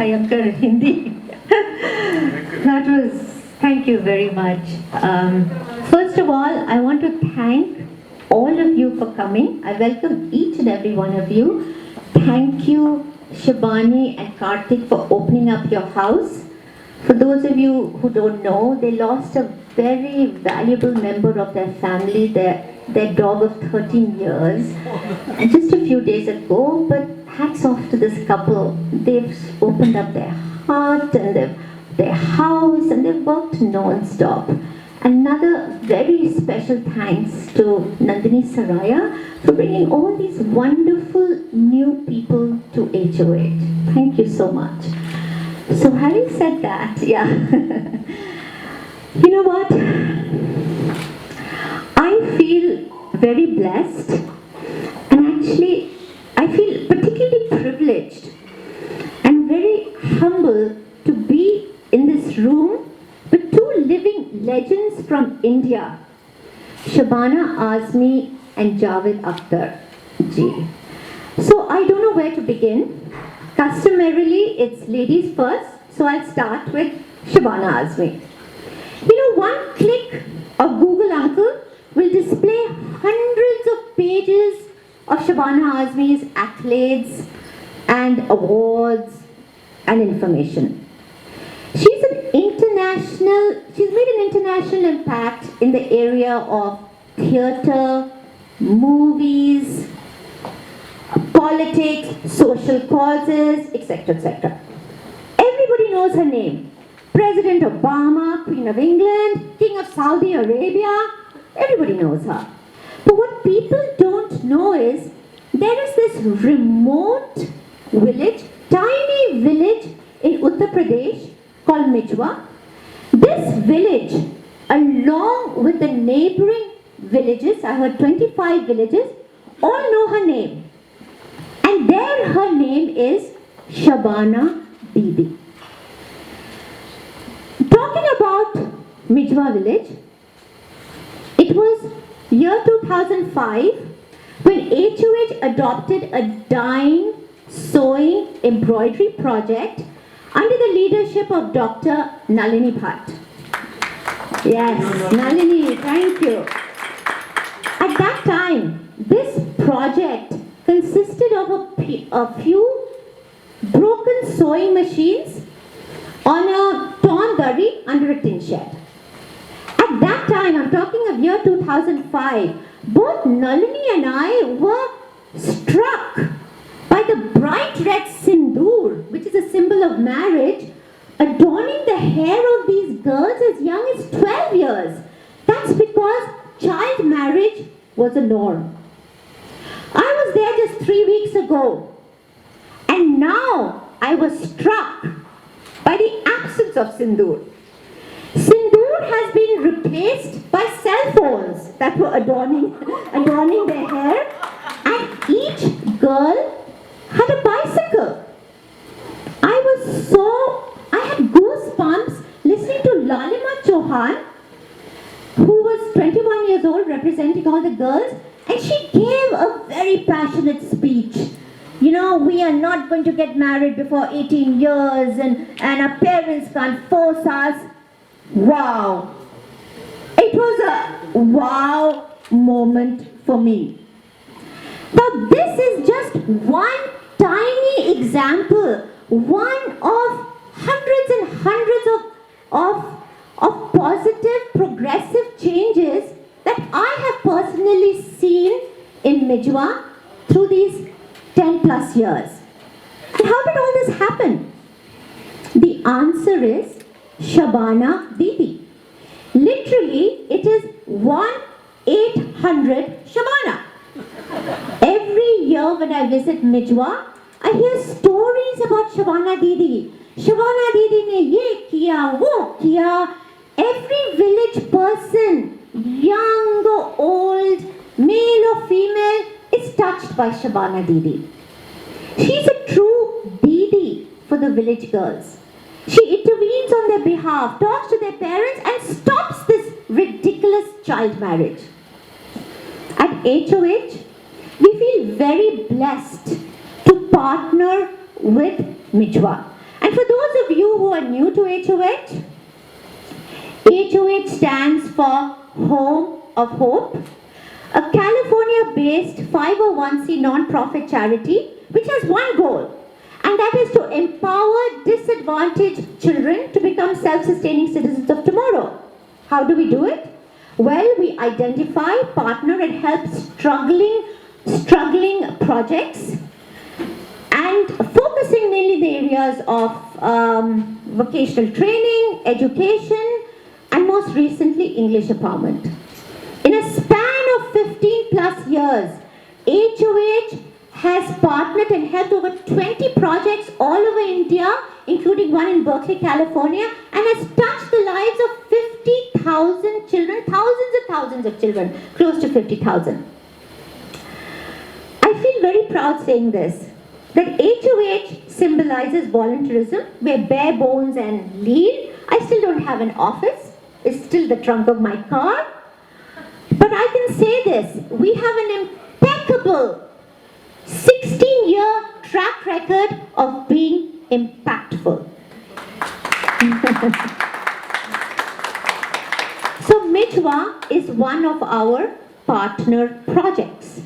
Hayakar Hindi. That was, thank you very much. First of all, I want to thank all of you for coming. I welcome each and every one of you. Thank you, Shabani and Karthik, for opening up your house. For those of you who don't know, they lost a very valuable member of their family, their dog of 13 years, just a few days ago. But hats off to this couple. They've opened up their heart and their house, and they've worked non-stop. Another very special thanks to Nandini Saraya for bringing all these wonderful new people to HOH. Thank you so much. So having said that, yeah, you know what? I feel very blessed, and actually I feel particularly privileged and very humble to be in this room with two living legends from India, Shabana Azmi and Javed Akhtar ji. So I don't know where to begin. Customarily, it's ladies first, so I'll start with Shabana Azmi. You know, one click of Google Uncle will display hundreds of pages of Shabana Azmi's accolades and awards and information. She's made an international impact in the area of theatre, movies, politics, social causes, etc., etc. Everybody knows her name. President Obama, Queen of England, King of Saudi Arabia, everybody knows her. But what people don't know is there is this remote village, tiny village in Uttar Pradesh called Mijwa. This village, along with the neighboring villages, I heard 25 villages, all know her name. And there her name is Shabana Didi. Talking about Mijwa village, it was year 2005 when HOH adopted a dyeing, sewing, embroidery project under the leadership of Dr. Nalini Bhatt. Yes, Nalini, thank you. At that time, this project consisted of a few broken sewing machines on a torn gully under a tin shed. At that time, I'm talking of year 2005, both Nalini and I were struck by the bright red sindoor, which is a symbol of marriage, adorning the hair of these girls as young as 12 years. That's because child marriage was a norm. I was there just 3 weeks ago, and now I was struck by the absence of sindoor. Sindoor has been replaced by cell phones that were adorning their hair, and each girl had a bicycle. I had goosebumps listening to Lalima Chauhan, who was 21 years old, representing all the girls, and she gave a very passionate speech. You know, we are not going to get married before 18 years, and our parents can't force us. Wow. It was a wow moment for me. Now this is just one tiny example, one of hundreds and hundreds of positive, progressive changes that I have personally seen in Mijwa through these 10 plus years. And how did all this happen? The answer is Shabana Didi. Literally, it is 1-800 Shabana. Every year when I visit Mijwa, I hear stories about Shabana Didi. Shabana Didi ne ye kiya, wo kiya. Every village person, young or old, male or female, is touched by Shabana Didi. She's a true Didi for the village girls. She intervenes on their behalf, talks to their parents, and stops this ridiculous child marriage. At HOH, we feel very blessed to partner with Mijwa. And for those of you who are new to HOH, HOH stands for Home of Hope, a California-based 501c non-profit charity which has one goal, and that is to empower disadvantaged children to become self-sustaining citizens of tomorrow. How do we do it? Well, we identify, partner and help struggling projects, and focusing mainly in the areas of vocational training, education, and most recently English empowerment. In a span of 15 plus years, HOH has partnered and helped over 20 projects all over India, including one in Berkeley, California, and has touched the lives of 50,000 children, thousands and thousands of children, close to 50,000. I feel very proud saying this, that HOH symbolizes volunteerism. We're bare bones and lean. I still don't have an office. It's still the trunk of my car. But I can say this, we have an impeccable 16-year track record of being impactful. So Mijwa is one of our partner projects.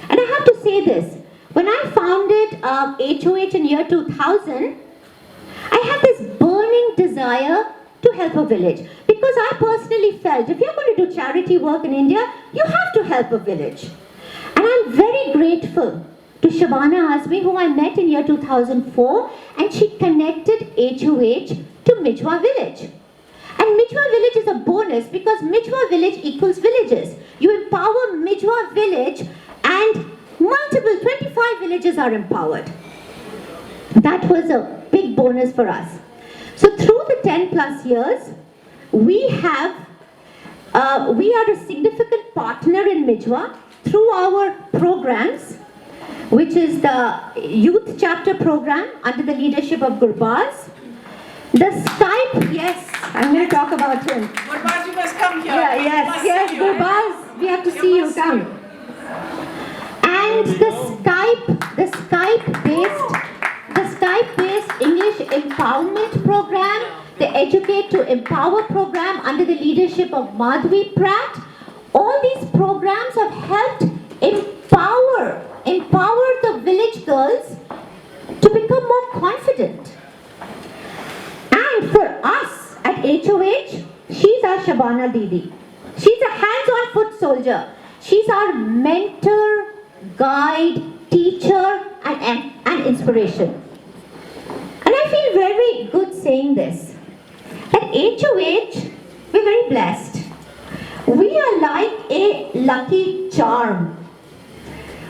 And I have to say this, when I founded HOH in year 2000, I had this burning desire to help a village, because I personally felt if you're going to do charity work in India, you have to help a village. And I'm very grateful to Shabana Azmi, who I met in year 2004, and she connected HOH to Mijwa village. And Mijwa village is a bonus because Mijwa village equals villages. You empower Mijwa village and multiple 25 villages are empowered. That was a big bonus for us. So through the 10 plus years, we are a significant partner in Mijwa through our programs, which is the youth chapter program under the leadership of Gurbaz. The Skype, yes, I'm going to talk about him. Gurbaz, you must come here. Yeah, yes, Gurbaz, we have to see you come. And the Skype-based English empowerment program, the Educate to Empower program under the leadership of Madhvi Pratt, all these programs have helped empower the village girls to become more confident. And for us at HOH, she's our Shabana Didi. She's a hands-on foot soldier. She's our mentor, guide, teacher, and inspiration. And I feel very good saying this. At HOH, we're very blessed. We are like a lucky charm.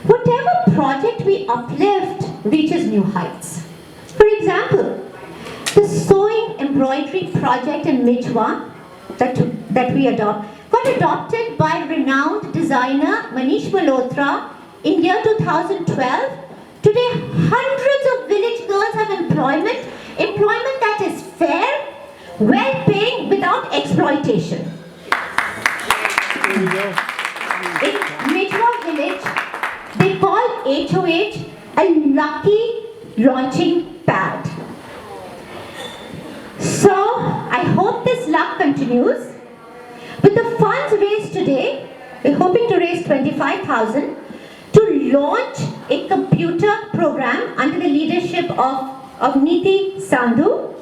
Whatever project we uplift reaches new heights. For example, the sewing embroidery project in Mijwa that we got adopted by renowned designer Manish Malhotra in year 2012. Today, hundreds of village girls have employment that is fair, well-paying, without exploitation. In Mijwa village, they call HOH a lucky launching pad. So, I hope this luck continues. With the funds raised today, we're hoping to raise 25,000 to launch a computer program under the leadership of Niti Sandhu.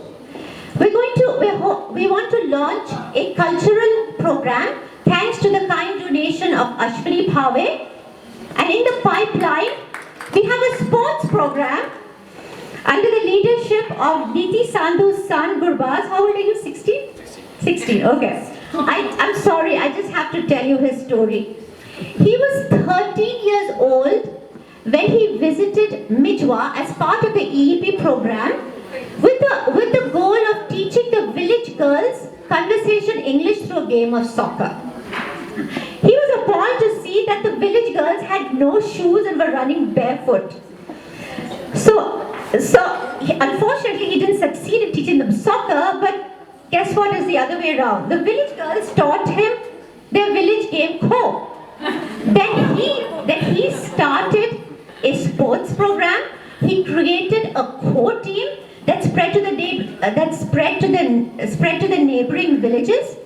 We want to launch a cultural program thanks to the kind donation of Ashwini Bhave. And in the pipeline, we have a sports program under the leadership of Niti Sandhu's son Gurbaz. How old are you? 16? 16, okay. I'm sorry, I just have to tell you his story. He was 13 years old when he visited Mijwa as part of the EEP program with the goal of teaching the village girls conversation English through a game of soccer. He was appalled to see that the village girls had no shoes and were running barefoot. So unfortunately he didn't succeed in teaching them soccer, but guess what is the other way around? The village girls taught him their village game Kho. Then he started a sports program. He created a Kho team that spread to the neighboring villages.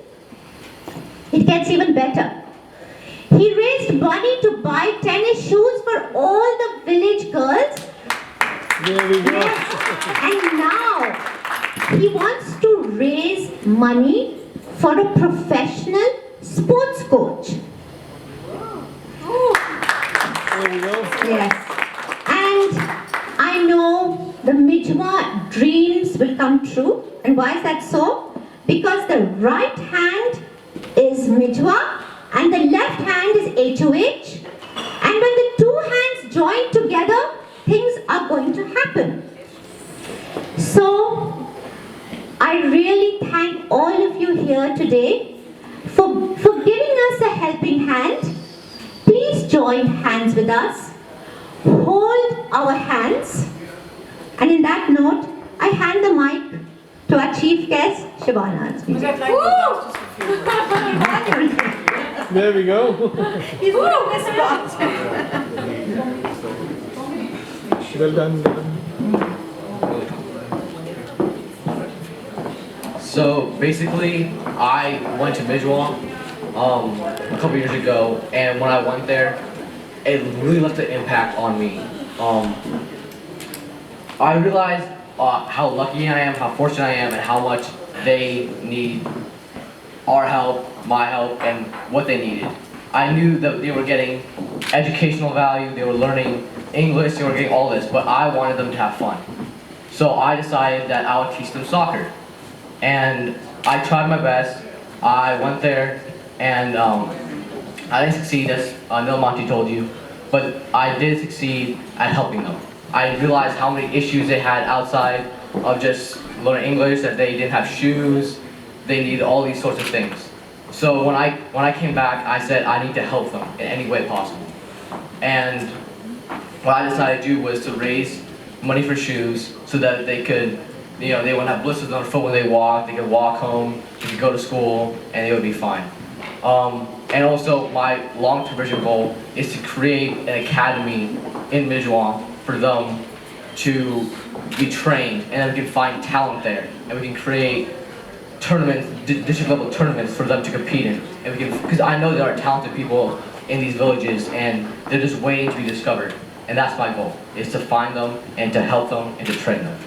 It gets even better. He raised money to buy tennis shoes for all the village girls. There we go. Yes. And now he wants to raise money for a professional sports coach. There we go. Yes. And I know the Mijma dreams will come true. And why is that so? Because the right hand is Mijwa and the left hand is HOH. And when the two hands join together, things are going to happen. So, I really thank all of you here today for giving us a helping hand. Please join hands with us. Hold our hands. And in that note, I hand the mic to our chief guest, Shabana. There we go. He's on the spot. Well done. So basically, I went to Midwall a couple years ago, and when I went there, it really left an impact on me. I realized how lucky I am, how fortunate I am, and how much they need our help, my help, and what they needed. I knew that they were getting educational value, they were learning English, they were getting all this, but I wanted them to have fun. So I decided that I would teach them soccer. And I tried my best. I went there, and I didn't succeed, as Nilima told you, but I did succeed at helping them. I realized how many issues they had outside of just learning English, that they didn't have shoes, they needed all these sorts of things. So when I came back, I said I need to help them in any way possible. And what I decided to do was to raise money for shoes so that they could, they wouldn't have blisters on their foot when they walk, they could walk home, they could go to school, and they would be fine. And also, my long-term vision goal is to create an academy in Midwall for them to be trained, and then we can find talent there, and we can create tournaments, district-level tournaments for them to compete in. And we can, because I know there are talented people in these villages, and they're just waiting to be discovered. And that's my goal, is to find them, and to help them, and to train them.